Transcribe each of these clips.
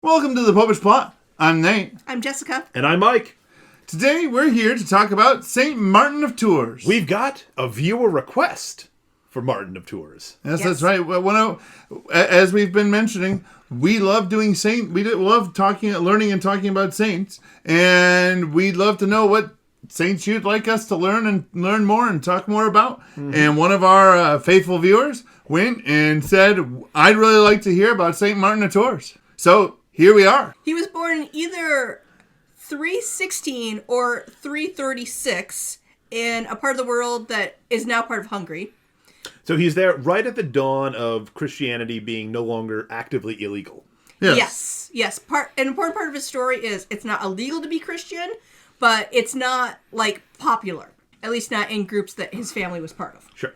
Welcome to the Popish Plot. I'm Nate. I'm Jessica. And I'm Mike. Today we're here to talk about St. Martin of Tours. We've got a viewer request for Martin of Tours. Yes, that's right. As we've been mentioning, we love doing we love learning and talking about saints, and we'd love to know what saints you'd like us to learn more and talk more about. Mm-hmm. And one of our faithful viewers went and said, I'd really like to hear about St. Martin of Tours. So here we are. He was born in either 316 or 336 in a part of the world that is now part of Hungary. So he's there right at the dawn of Christianity being no longer actively illegal. Yes. An important part of his story is it's not illegal to be Christian, but it's not, popular. At least not in groups that his family was part of. Sure.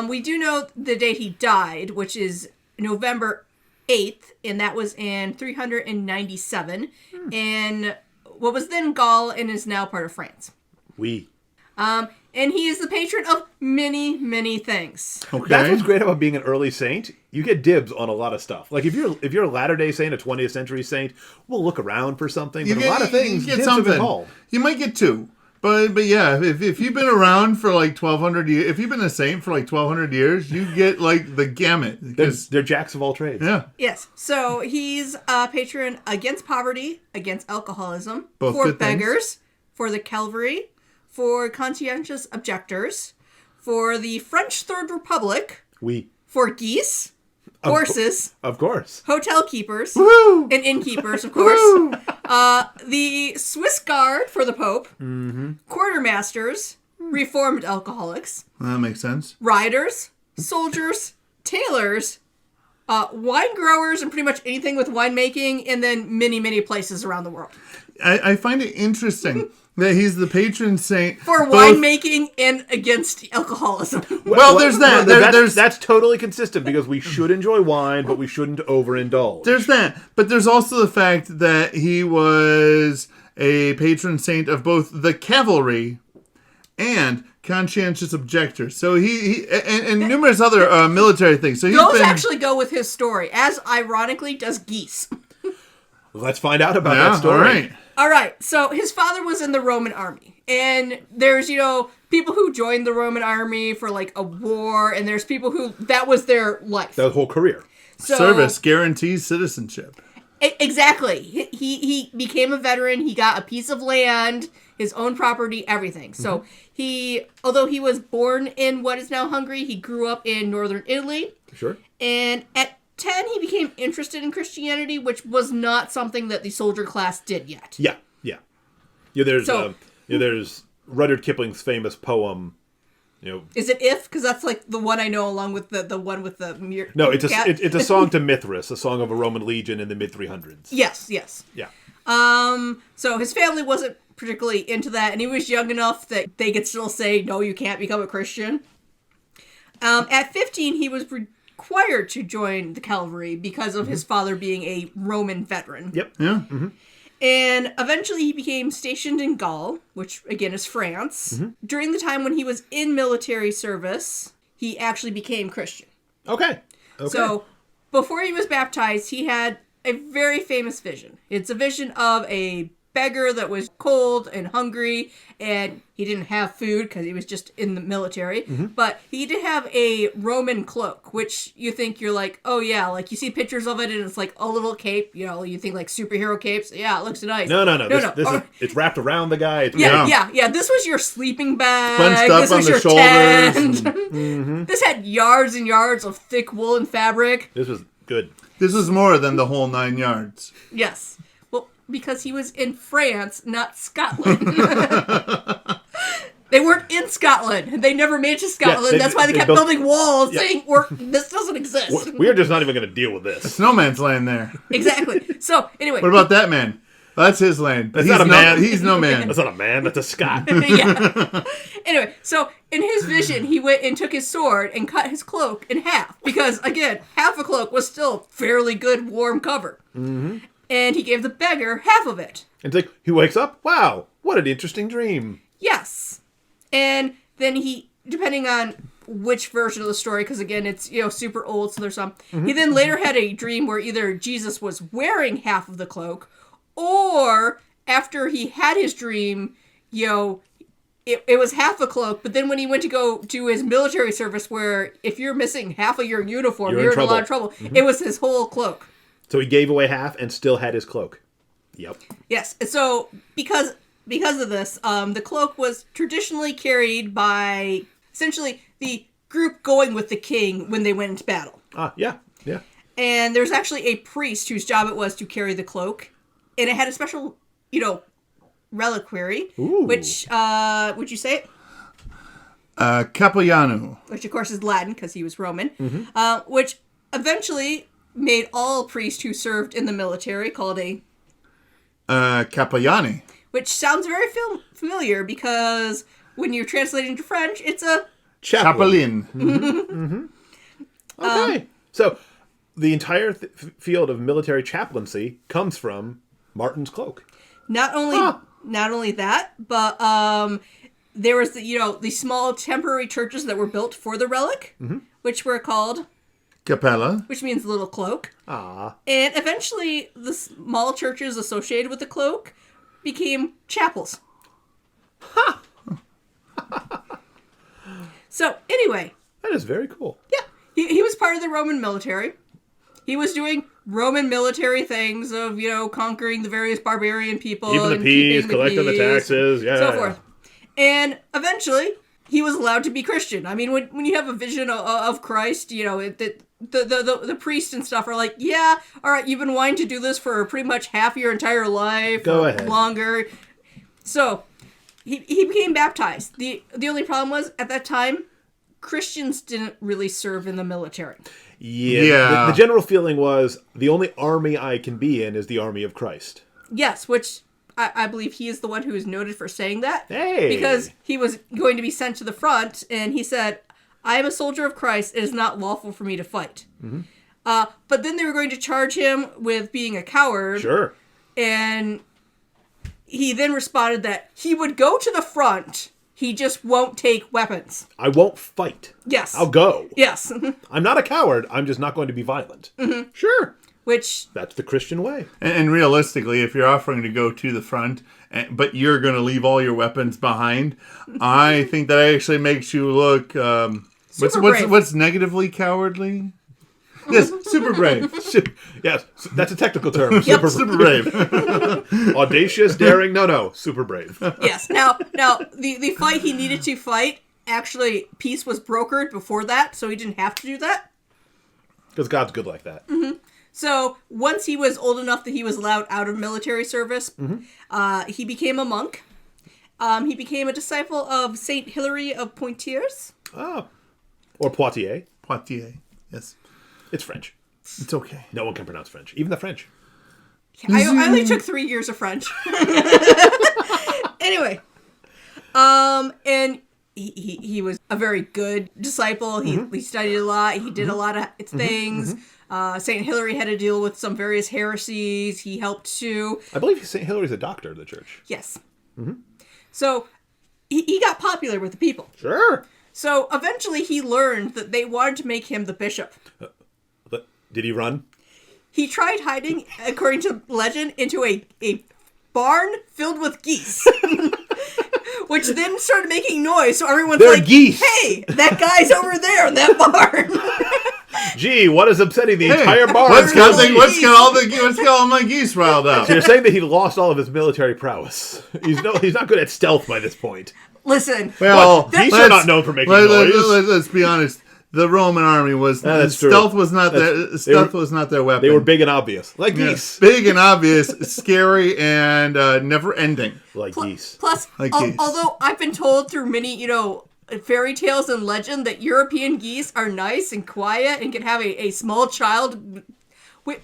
We do know the date he died, which is November 8th, and that was in 397, in what was then Gaul and is now part of France. Oui. And he is the patron of many, many things. Okay. That's what's great about being an early saint. You get dibs on a lot of stuff. Like if you're a Latter-day Saint, a 20th century saint, we'll look around for something. But a lot of things, you get dibs something. are called. You might get two. But yeah, if you've been around for 1,200 years, if you've been a saint for 1,200 years, you get the gamut. They're jacks of all trades. Yeah. Yes. So he's a patron against poverty, against alcoholism, Both for good things. beggars, for the Calvary, for conscientious objectors, for the French Third Republic, Oui. for geese, horses, Of course. hotel keepers, Woo! and innkeepers, of course. The Swiss Guard for the Pope, quartermasters, reformed alcoholics, That makes sense. riders, soldiers, tailors, wine growers, and pretty much anything with winemaking, and then many, many places around the world. I find it interesting that he's the patron saint For both- winemaking and against alcoholism. Well, there's that. That's totally consistent because we should enjoy wine, but we shouldn't overindulge. There's that. But there's also the fact that he was a patron saint of both the cavalry and conscientious objectors. So he and numerous other military things. So Those actually go with his story, as ironically does geese. Let's find out about that story. All right. All right, so his father was in the Roman army, and there's, people who joined the Roman army for, a war, and there's people who, that was their life. That whole career. So, Service guarantees citizenship. Exactly. He became a veteran, he got a piece of land, his own property, everything. So although he was born in what is now Hungary, he grew up in northern Italy. Sure. And at 10, he became interested in Christianity, which was not something that the soldier class did yet. Yeah. There's Rudyard Kipling's famous poem. Is it If? Because that's the one I know, along with the one with the mirror. No, it's a song to Mithras, a song of a Roman legion in the mid 300s. Yes. Yeah. So his family wasn't particularly into that, and he was young enough that they could still say, no, you can't become a Christian. At 15, he was required to join the cavalry because of his father being a Roman veteran. Yep. Yeah. Mm-hmm. And eventually he became stationed in Gaul, which again is France. Mm-hmm. During the time when he was in military service, he actually became Christian. Okay. So before he was baptized, he had a very famous vision. It's a vision of a beggar that was cold and hungry, and he didn't have food because he was just in the military. Mm-hmm. But he did have a Roman cloak, which you think you're oh yeah, you see pictures of it and it's a little cape. You think superhero capes. Yeah, it looks nice. No. This is, it's wrapped around the guy. Yeah. This was your sleeping bag. Bunched up this on was the your shoulders. tent. This had yards and yards of thick woolen fabric. This was good. This was more than the whole 9 yards. Yes. Well, because he was in France, not Scotland. They weren't in Scotland. They never made it to Scotland. That's why they kept building walls saying, this doesn't exist. We're just not even going to deal with this. No man's land there. Exactly. So, anyway. What about that man? That's his land. That's not a man. He's no man. That's not a man. That's a Scot. Yeah. Anyway, so in his vision, he went and took his sword and cut his cloak in half. Because, again, half a cloak was still fairly good warm cover. Mm-hmm. And he gave the beggar half of it. And he wakes up. Wow, what an interesting dream. Yes. And then he, depending on which version of the story, because again, it's super old, so there's some. He then later had a dream where either Jesus was wearing half of the cloak, or after he had his dream, it was half a cloak, but then when he went to go do his military service, where if you're missing half of your uniform, you're in a lot of trouble. It was his whole cloak. So he gave away half and still had his cloak. Yep. Yes. So because of this, the cloak was traditionally carried by essentially the group going with the king when they went into battle. Yeah. And there's actually a priest whose job it was to carry the cloak, and it had a special, reliquary. Ooh. Which would you say it? Capoiano. Which of course is Latin because he was Roman. Which eventually made all priests who served in the military called a Capoiani. Which sounds very familiar because when you're translating to French, it's a Chapelain. Okay. So the entire field of military chaplaincy comes from Martin's cloak. Not only that, but there was the small temporary churches that were built for the relic, which were called Capella, which means little cloak. Ah. And eventually, the small churches associated with the cloak became chapels. Ha! So anyway, That is very cool. yeah, he was part of the Roman military. He was doing Roman military things of, conquering the various barbarian people. Keeping the peace, collecting the taxes, yeah. So forth. And eventually, he was allowed to be Christian. I mean, when you have a vision of Christ, the priests and stuff are like, yeah, all right, you've been wanting to do this for pretty much half your entire life. Go or ahead. Longer. So, he became baptized. The only problem was, at that time, Christians didn't really serve in the military. Yeah. The general feeling was, the only army I can be in is the army of Christ. Yes, which I believe he is the one who is noted for saying that. Hey! Because he was going to be sent to the front, and he said, I am a soldier of Christ. It is not lawful for me to fight. But then they were going to charge him with being a coward. Sure. And he then responded that he would go to the front. He just won't take weapons. I won't fight. Yes. I'll go. Yes. I'm not a coward. I'm just not going to be violent. Sure. Which... That's the Christian way. And realistically, if you're offering to go to the front, but you're going to leave all your weapons behind, I think that actually makes you look... what's negatively cowardly? Yes, super brave. Yes, that's a technical term. Super brave. Audacious, daring, no, super brave. Yes. Now the fight he needed to fight, actually, peace was brokered before that, so he didn't have to do that. Because God's good like that. So once he was old enough that he was allowed out of military service, he became a monk. He became a disciple of Saint Hilary of Poitiers. Or Poitiers. Poitiers, yes. It's French. It's okay. No one can pronounce French. Even the French. I only took 3 years of French. Anyway, and he was a very good disciple. He studied a lot. He did a lot of things. St. Hilary had to deal with some various heresies. He helped too. I believe St. Hilary's a doctor of the church. Yes. So he got popular with the people. Sure. So eventually he learned that they wanted to make him the bishop. But did he run? He tried hiding, according to legend, into a barn filled with geese. Which then started making noise, so everyone's They're like, geese. Hey, that guy's over there in that barn. Gee, what is upsetting the entire barn? What's got all my geese riled up? So you're saying that he lost all of his military prowess. He's not good at stealth by this point. Listen, Well, Geese are not known for making noise. Let's be honest. The Roman army was that's stealth true. was not was not their weapon. They were big and obvious, like Yeah, geese. big and obvious, scary and never ending. Like geese. Plus, Like geese. although I've been told through many, fairy tales and legend that European geese are nice and quiet and can have a small child.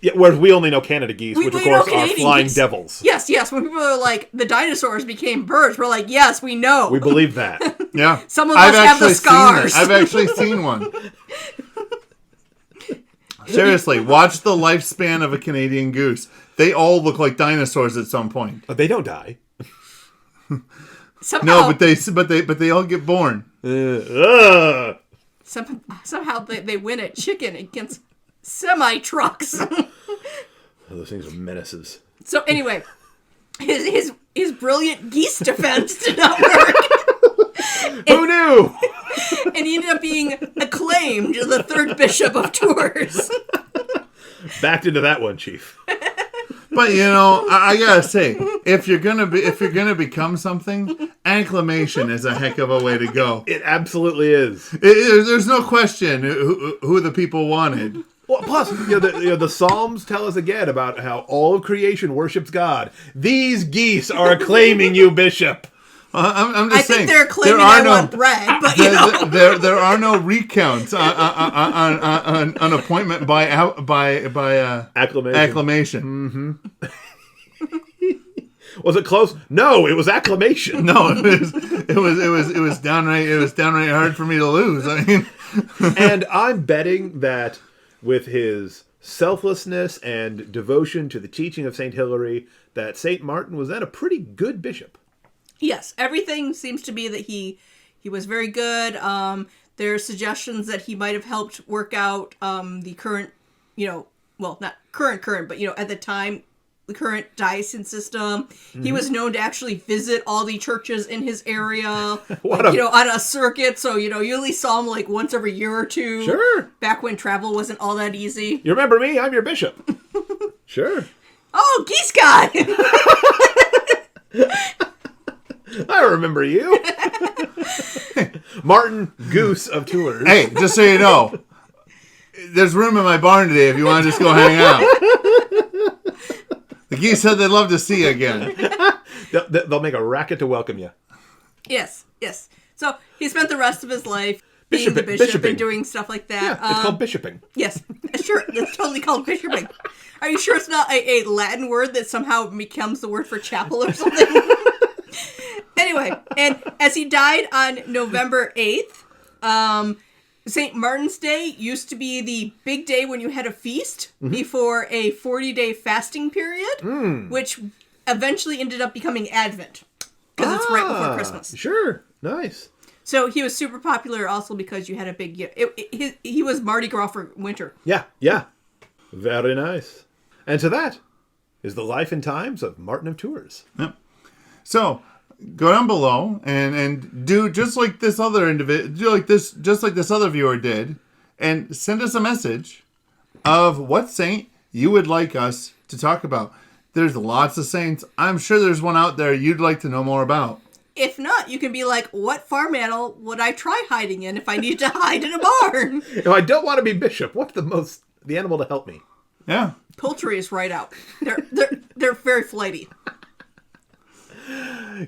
Yeah, whereas we only know Canada geese, which of we know course are Canadian flying geese. devils. Yes. When people are like, the dinosaurs became birds, we're like, yes, we know. We believe that. Yeah, Some of us have the scars. I've actually seen one. Seriously, watch the lifespan of a Canadian goose. They all look like dinosaurs at some point. But they don't die. Somehow, No, but they all get born. somehow they win at chicken against semi-trucks. Those things are menaces. So anyway, his brilliant geese defense did not work. Who knew? And he ended up being acclaimed the third bishop of Tours. Backed into that one, Chief. But I gotta say, if you're gonna become something, acclamation is a heck of a way to go. It absolutely is. There's no question who the people wanted. Well, plus, the Psalms tell us again about how all of creation worships God. These geese are acclaiming you, Bishop. I'm just saying. I think they're claiming I want bread, but there are no recounts on appointment by acclamation. Mm-hmm. Was it close? No, it was acclamation. No, it was downright hard for me to lose. I mean, and I'm betting that with his selflessness and devotion to the teaching of Saint Hilary, that Saint Martin was then a pretty good bishop. Yes, everything seems to be that he was very good. There are suggestions that he might have helped work out the current, not current, but at the time, the current diocesan system. Mm-hmm. He was known to actually visit all the churches in his area, on a circuit. So you only saw him like once every year or two. Sure. Back when travel wasn't all that easy. You remember me? I'm your bishop. Sure. Oh, geese guy. I remember you. Martin Goose of Tours. Hey, just so you know, there's room in my barn today if you want to just go hang out. The geese said they'd love to see you again. They'll make a racket to welcome you. Yes. So he spent the rest of his life being the bishop and doing stuff like that. Yeah, it's called bishoping. Yes, sure. It's totally called bishoping. Are you sure it's not a Latin word that somehow becomes the word for chapel or something? Anyway, and as he died on November 8th, St. Martin's Day used to be the big day when you had a feast before a 40-day fasting period, which eventually ended up becoming Advent, because it's right before Christmas. Sure. Nice. So he was super popular also because you had a big... he was Mardi Gras for winter. Yeah. Very nice. And so that is the life and times of Martin of Tours. Yep. So... go down below and do just like this other just like this other viewer did, and send us a message of what saint you would like us to talk about. There's lots of saints. I'm sure there's one out there you'd like to know more about. If not, you can be like, what farm animal would I try hiding in if I need to hide in a barn? If I don't want to be bishop, what's the animal to help me? Yeah. Poultry is right out. They're very flighty.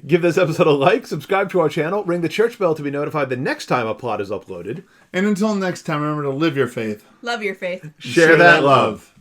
Give this episode a like, subscribe to our channel, ring the church bell to be notified the next time a plot is uploaded. And until next time, remember to live your faith. Love your faith. Share that love.